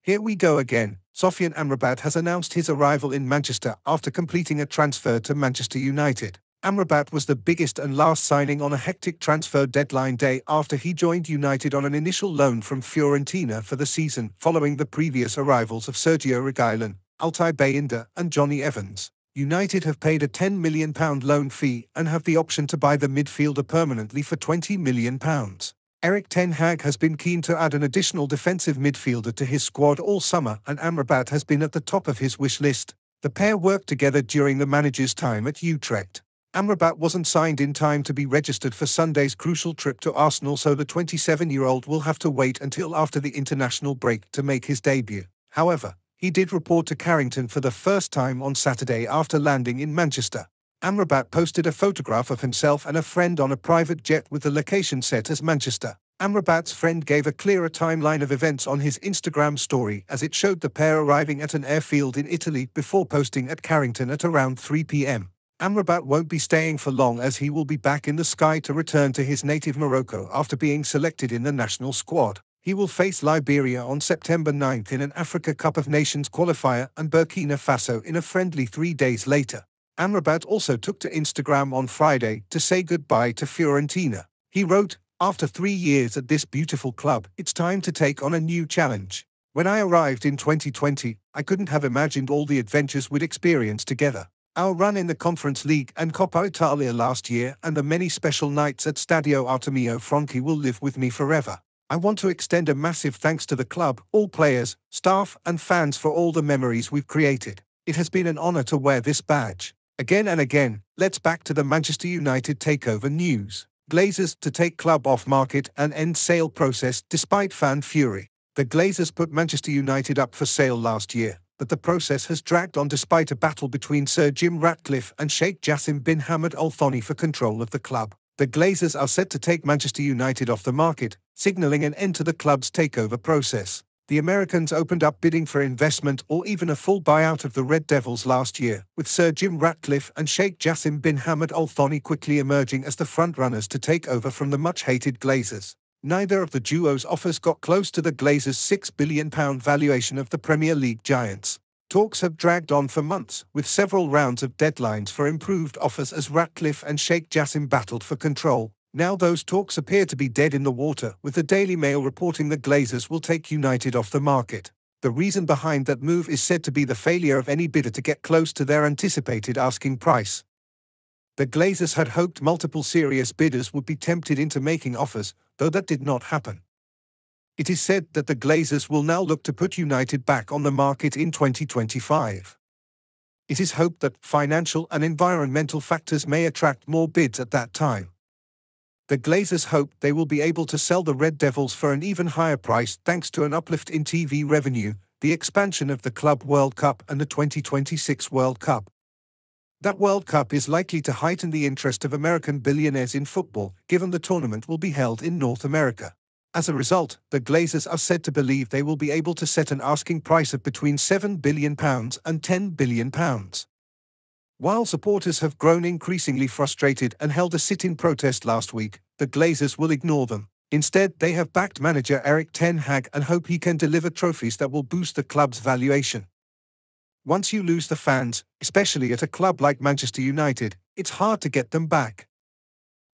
Here we go again. Sofyan Amrabat has announced his arrival in Manchester after completing a transfer to Manchester United. Amrabat was the biggest and last signing on a hectic transfer deadline day after he joined United on an initial loan from Fiorentina for the season, following the previous arrivals of Sergio Reguilon, Altay Bayindir and Johnny Evans. United have paid a £10 million loan fee and have the option to buy the midfielder permanently for £20 million. Erik ten Hag has been keen to add an additional defensive midfielder to his squad all summer, and Amrabat has been at the top of his wish list. The pair worked together during the manager's time at Utrecht. Amrabat wasn't signed in time to be registered for Sunday's crucial trip to Arsenal, so the 27-year-old will have to wait until after the international break to make his debut. However, he did report to Carrington for the first time on Saturday after landing in Manchester. Amrabat posted a photograph of himself and a friend on a private jet with the location set as Manchester. Amrabat's friend gave a clearer timeline of events on his Instagram story as it showed the pair arriving at an airfield in Italy before posting at Carrington at around 3 p.m. Amrabat won't be staying for long, as he will be back in the sky to return to his native Morocco after being selected in the national squad. He will face Liberia on September 9th in an Africa Cup of Nations qualifier and Burkina Faso in a friendly 3 days later. Amrabat also took to Instagram on Friday to say goodbye to Fiorentina. He wrote, "After 3 years at this beautiful club, it's time to take on a new challenge. When I arrived in 2020, I couldn't have imagined all the adventures we'd experience together. Our run in the Conference League and Coppa Italia last year and the many special nights at Stadio Artemio Franchi will live with me forever. I want to extend a massive thanks to the club, all players, staff and fans for all the memories we've created. It has been an honor to wear this badge again and again." Let's back to the Manchester United takeover news. Glazers to take club off market and end sale process despite fan fury. The Glazers put Manchester United up for sale last year, but the process has dragged on despite a battle between Sir Jim Ratcliffe and Sheikh Jassim bin Hamad Al Thani for control of the club. The Glazers are set to take Manchester United off the market, signalling an end to the club's takeover process. The Americans opened up bidding for investment or even a full buyout of the Red Devils last year, with Sir Jim Ratcliffe and Sheikh Jassim bin Hamad Al Thani quickly emerging as the frontrunners to take over from the much-hated Glazers. Neither of the duo's offers got close to the Glazers' £6 billion valuation of the Premier League giants. Talks have dragged on for months, with several rounds of deadlines for improved offers as Ratcliffe and Sheikh Jassim battled for control. Now those talks appear to be dead in the water, with the Daily Mail reporting the Glazers will take United off the market. The reason behind that move is said to be the failure of any bidder to get close to their anticipated asking price. The Glazers had hoped multiple serious bidders would be tempted into making offers, though that did not happen. It is said that the Glazers will now look to put United back on the market in 2025. It is hoped that financial and environmental factors may attract more bids at that time. The Glazers hope they will be able to sell the Red Devils for an even higher price thanks to an uplift in TV revenue, the expansion of the Club World Cup and the 2026 World Cup. That World Cup is likely to heighten the interest of American billionaires in football, given the tournament will be held in North America. As a result, the Glazers are said to believe they will be able to set an asking price of between £7 billion and £10 billion. While supporters have grown increasingly frustrated and held a sit-in protest last week, the Glazers will ignore them. Instead, they have backed manager Erik ten Hag and hope he can deliver trophies that will boost the club's valuation. Once you lose the fans, especially at a club like Manchester United, it's hard to get them back.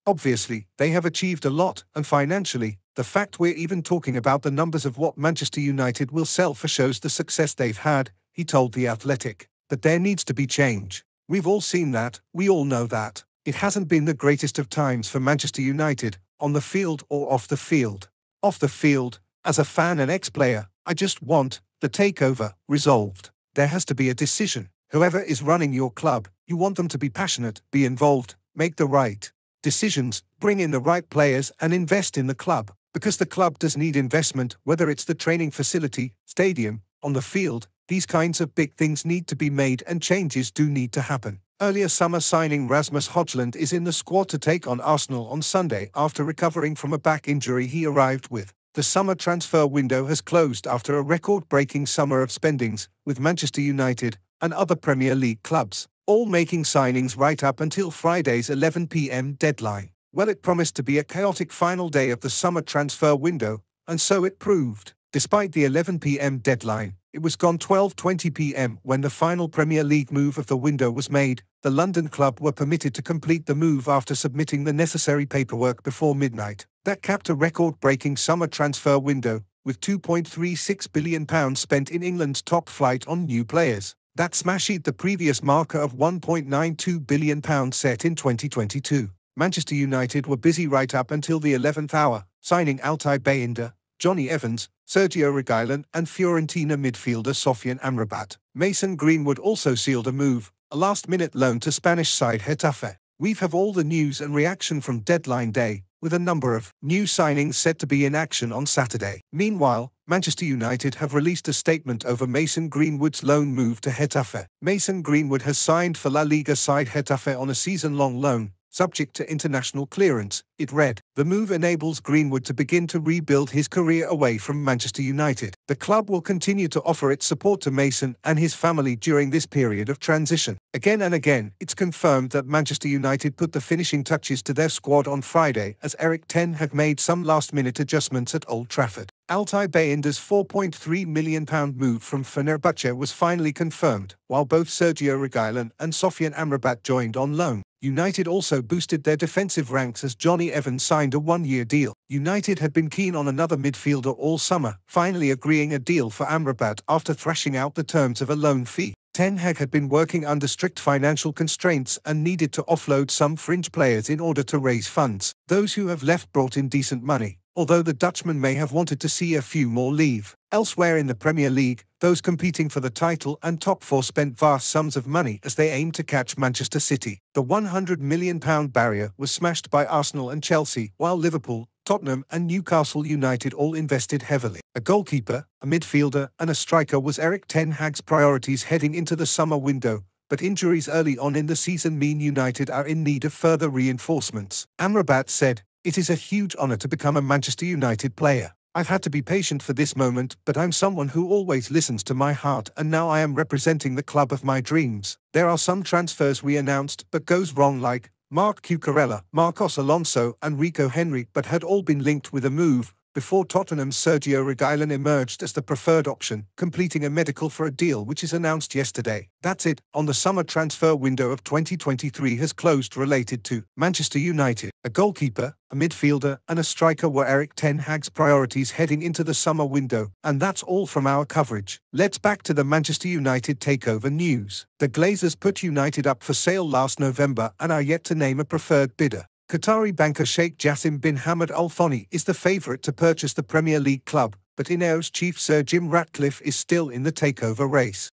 Obviously, they have achieved a lot, and financially, the fact we're even talking about the numbers of what Manchester United will sell for shows the success they've had, he told The Athletic. But there needs to be change. We've all seen that, we all know that. It hasn't been the greatest of times for Manchester United, on the field or off the field. Off the field, as a fan and ex-player, I just want the takeover resolved. There has to be a decision. Whoever is running your club, you want them to be passionate, be involved, make the right decisions, bring in the right players and invest in the club. Because the club does need investment, whether it's the training facility, stadium, on the field. These kinds of big things need to be made and changes do need to happen. Earlier summer signing Rasmus Højlund is in the squad to take on Arsenal on Sunday after recovering from a back injury he arrived with. The summer transfer window has closed after a record-breaking summer of spendings, with Manchester United and other Premier League clubs all making signings right up until Friday's 11 p.m. deadline. Well, it promised to be a chaotic final day of the summer transfer window, and so it proved. Despite the 11 p.m. deadline, it was gone 12:20 p.m. when the final Premier League move of the window was made. The London club were permitted to complete the move after submitting the necessary paperwork before midnight. That capped a record-breaking summer transfer window, with £2.36 billion spent in England's top flight on new players. That smashed the previous marker of £1.92 billion set in 2022. Manchester United were busy right up until the 11th hour, signing Altay Bayındır, Johnny Evans, Sergio Reguilón and Fiorentina midfielder Sofian Amrabat. Mason Greenwood also sealed a move, a last-minute loan to Spanish side Getafe. We have all the news and reaction from deadline day, with a number of new signings set to be in action on Saturday. Meanwhile, Manchester United have released a statement over Mason Greenwood's loan move to Getafe. Mason Greenwood has signed for La Liga side Getafe on a season-long loan, subject to international clearance, it read. The move enables Greenwood to begin to rebuild his career away from Manchester United. The club will continue to offer its support to Mason and his family during this period of transition. Again and again, it's confirmed that Manchester United put the finishing touches to their squad on Friday as Erik ten Hag made some last-minute adjustments at Old Trafford. Altay Bayındır's £4.3 million move from Fenerbahce was finally confirmed, while both Sergio Reguilón and Sofian Amrabat joined on loan. United also boosted their defensive ranks as Johnny Evans signed a one-year deal. United had been keen on another midfielder all summer, finally agreeing a deal for Amrabat after thrashing out the terms of a loan fee. Ten Hag had been working under strict financial constraints and needed to offload some fringe players in order to raise funds. Those who have left brought in decent money, although the Dutchman may have wanted to see a few more leave. Elsewhere in the Premier League, those competing for the title and top four spent vast sums of money as they aimed to catch Manchester City. The £100 million barrier was smashed by Arsenal and Chelsea, while Liverpool, Tottenham and Newcastle United all invested heavily. A goalkeeper, a midfielder and a striker was Erik ten Hag's priorities heading into the summer window, but injuries early on in the season mean United are in need of further reinforcements. Amrabat said, "It is a huge honour to become a Manchester United player. I've had to be patient for this moment, but I'm someone who always listens to my heart and now I am representing the club of my dreams. There are some transfers we announced but goes wrong like Marc Cucurella, Marcos Alonso and Rico Henry but had all been linked with a move, before Tottenham's Sergio Reguilón emerged as the preferred option, completing a medical for a deal which is announced yesterday. That's it, on the summer transfer window of 2023 has closed related to Manchester United. A goalkeeper, a midfielder and a striker were Erik ten Hag's priorities heading into the summer window, and that's all from our coverage. Let's back to the Manchester United takeover news. The Glazers put United up for sale last November and are yet to name a preferred bidder. Qatari banker Sheikh Jassim bin Hamad Al Thani is the favourite to purchase the Premier League club, but Ineos chief Sir Jim Ratcliffe is still in the takeover race.